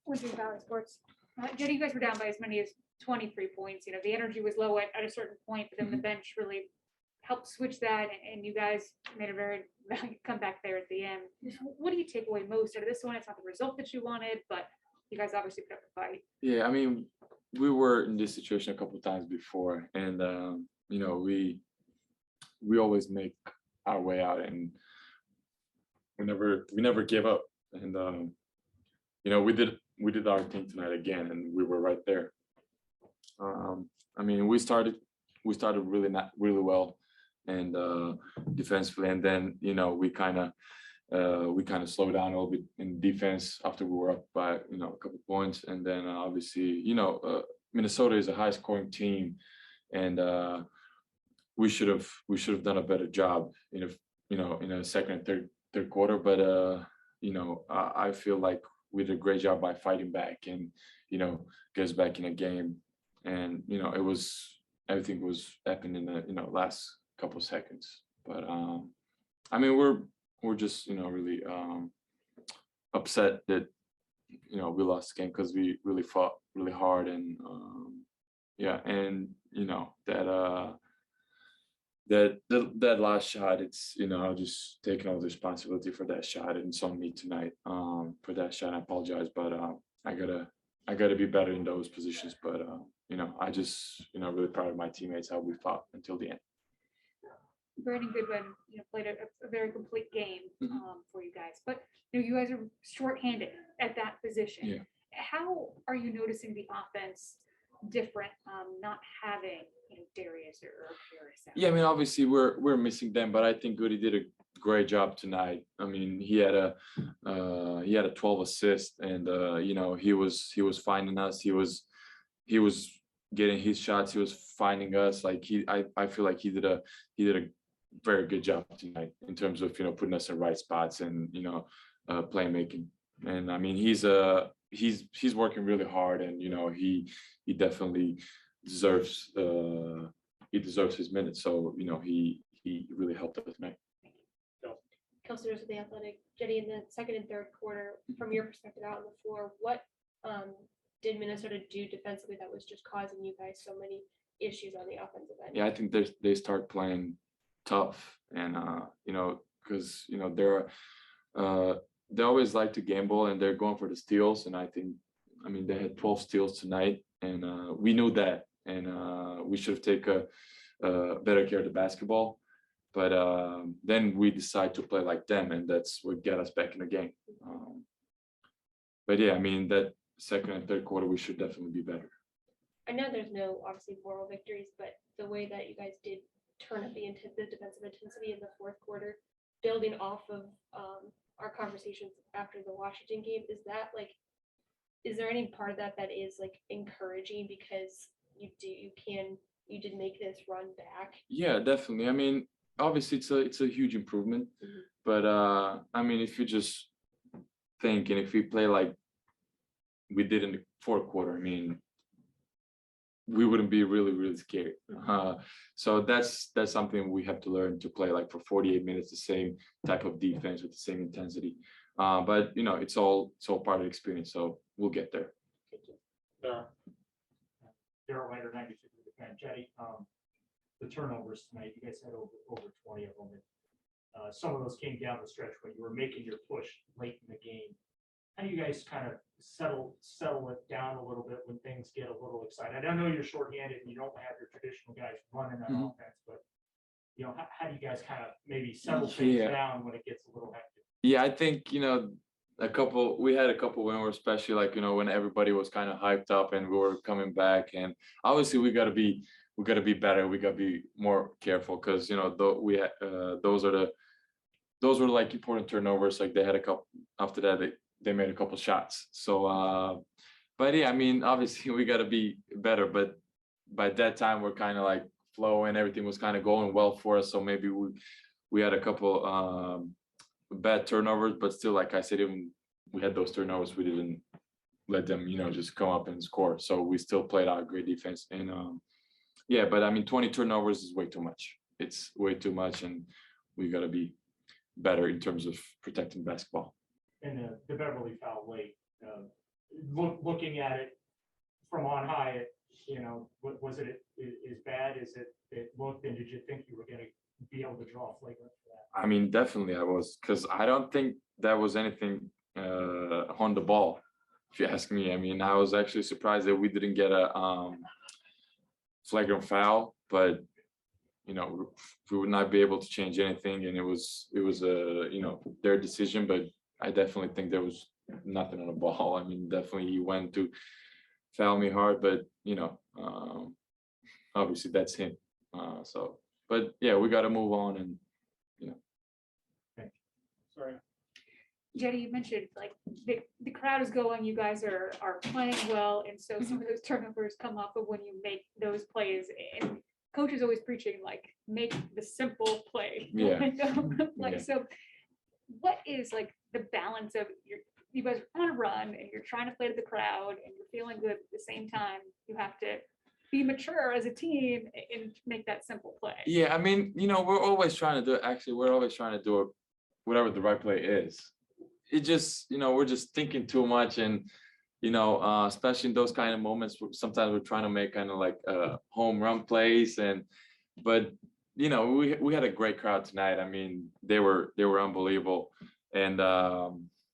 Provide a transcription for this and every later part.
Winter Valley Sports. Jenny, you guys were down by as many as 23 points. You know, the energy was low at a certain point, but then the bench really helped switch that, and you guys made a very valiant comeback there at the end. What do you take away most out of this one? It's not the result that you wanted, but you guys obviously put up a fight. Yeah, I mean, we were in this situation a couple of times before, and you know, we always make our way out, and we never give up. And you know, we did our thing tonight again, and we were right there. I mean, we started really well, and defensively, and then you know we kind of slowed down a little bit in defense after we were up by a couple points, and then obviously Minnesota is a high scoring team, and we should have done a better job in a second and third quarter, but I feel like we did a great job by fighting back and get us back in a game, and everything was happening in the last couple seconds, but I mean we're just really upset that we lost the game because we really fought really hard, and and that last shot, it's I'll just take all the responsibility for that shot, and it's on me tonight for that shot. I apologize, but I gotta be better in those positions, but I just really proud of my teammates, how we fought until the end. Brandon Goodwin, played a very complete game for you guys, but you guys are shorthanded at that position. Yeah. How are you noticing the offense different, not having Darius or Harris out? Yeah, I mean, obviously we're missing them, but I think Goody did a great job tonight. I mean, he had a 12 assist, and he was finding us. He was getting his shots. He was finding us. Like I feel like he did a very good job tonight in terms of putting us in right spots and playmaking. And I mean, he's working really hard, and he definitely deserves his minutes. So he really helped us tonight. Counselors of the Athletic, Jenny, in the second and third quarter, from your perspective out on the floor, what did Minnesota do defensively that was just causing you guys so many issues on the offensive end? Yeah, I think they start playing tough, and because they always like to gamble, and they're going for the steals, and I mean they had 12 steals tonight, and we knew that, and we should have taken better care of the basketball, but then we decide to play like them, and that's what got us back in the game. But yeah, I mean that second and third quarter we should definitely be better. I know there's no obviously moral victories, but the way that you guys did turn up the defensive intensity in the fourth quarter, building off of our conversations after the Washington game, is there any part of that is encouraging, because you did make this run back? Yeah, definitely. I mean, obviously it's a huge improvement, but I mean, if you just think, and if we play like we did in the fourth quarter, I mean, we wouldn't be really scared. So that's something we have to learn, to play like for 48 minutes the same type of defense with the same intensity. But it's all part of the experience, so we'll get there. Thank you. Daryl Lander, 96 with the fan. Jetty, the turnovers tonight, you guys had over 20 of them. And, some of those came down the stretch when you were making your push late in the game. How do you guys kind of settle it down a little bit when things get a little excited? I know you're shorthanded and you don't have your traditional guys running that offense, but how do you guys kind of maybe settle things down when it gets a little hectic? Yeah, I think we had a couple when we were, especially when everybody was kind of hyped up and we were coming back, and obviously we gotta be better. We gotta be more careful, because those were like important turnovers. Like they had a couple after that. They made a couple shots. So, but yeah, I mean, obviously we got to be better, but by that time we're kind of like flowing, everything was kind of going well for us. So maybe we had a couple bad turnovers, but still, like I said, even we had those turnovers, we didn't let them, just come up and score. So we still played out great defense. And yeah, but I mean, 20 turnovers is way too much. It's way too much, and we got to be better in terms of protecting basketball. And the Beverley foul late, looking at it from on high, was it as bad as it looked? And did you think you were going to be able to draw a flagrant for that? I mean, definitely I was, because I don't think that was anything on the ball, if you ask me. I mean, I was actually surprised that we didn't get a flagrant foul, but we would not be able to change anything, and it was their decision. But I definitely think there was nothing on the ball. I mean, definitely he went to foul me hard, but obviously that's him. But yeah, we got to move on, and Sorry. Jenny, you mentioned like the crowd is going, you guys are playing well, and so some of those turnovers come off of when you make those plays. And coach is always preaching like make the simple play. Yeah. Like Yeah. so, what is like the balance of you guys are on a run and you're trying to play to the crowd and you're feeling good at the same time? You have to be mature as a team and make that simple play. yeah, I mean, we're always trying to do. Actually, we're always trying to do it, whatever the right play is. It just, we're just thinking too much, and especially in those kind of moments, sometimes we're trying to make kind of like home run plays, but we had a great crowd tonight. I mean, they were unbelievable, and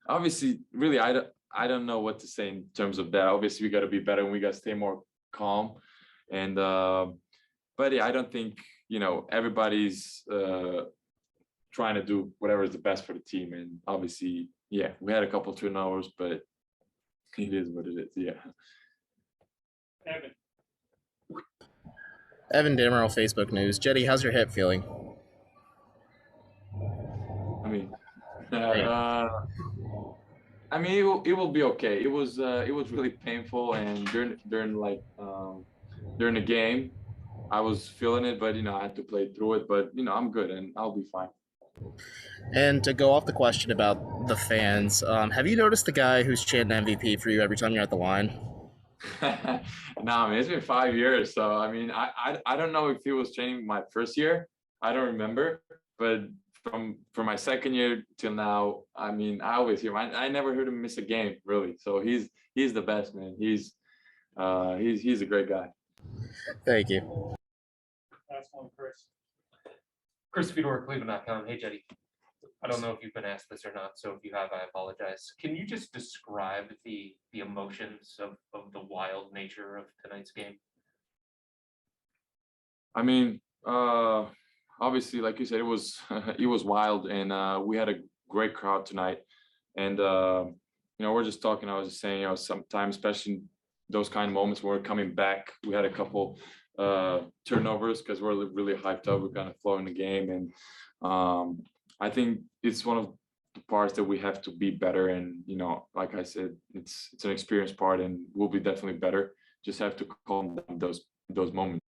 obviously, really, I don't know what to say in terms of that. Obviously, we got to be better, and we got to stay more calm, and but yeah, I don't think everybody's trying to do whatever is the best for the team, and obviously, yeah, we had a couple turnovers, but it is what it is. Yeah. Evan Damerl, Facebook News. Cedi, how's your hip feeling? I mean, it will be okay. It was really painful, and during the game, I was feeling it, but I had to play through it. But I'm good, and I'll be fine. And to go off the question about the fans, have you noticed the guy who's chanting MVP for you every time you're at the line? No, I mean, it's been 5 years, so I mean, I don't know if he was training my first year. I don't remember, but from my second year till now, I mean, I always hear him. I never heard him miss a game, really. So he's the best, man. He's a great guy. Thank you. Last one, Chris. Chris Fedor, Cleveland.com. Hey, Cedi. I don't know if you've been asked this or not, so if you have, I apologize. Can you just describe the emotions of the wild nature of tonight's game? I mean, obviously, like you said, it was it was wild, and we had a great crowd tonight. And we're just talking. I was just saying, sometimes, especially in those kind of moments when we're coming back, we had a couple turnovers because we're really hyped up. We're kind of flowing the game, and I think it's one of the parts that we have to be better. And like I said, it's an experience part, and we'll be definitely better. Just have to calm down those moments.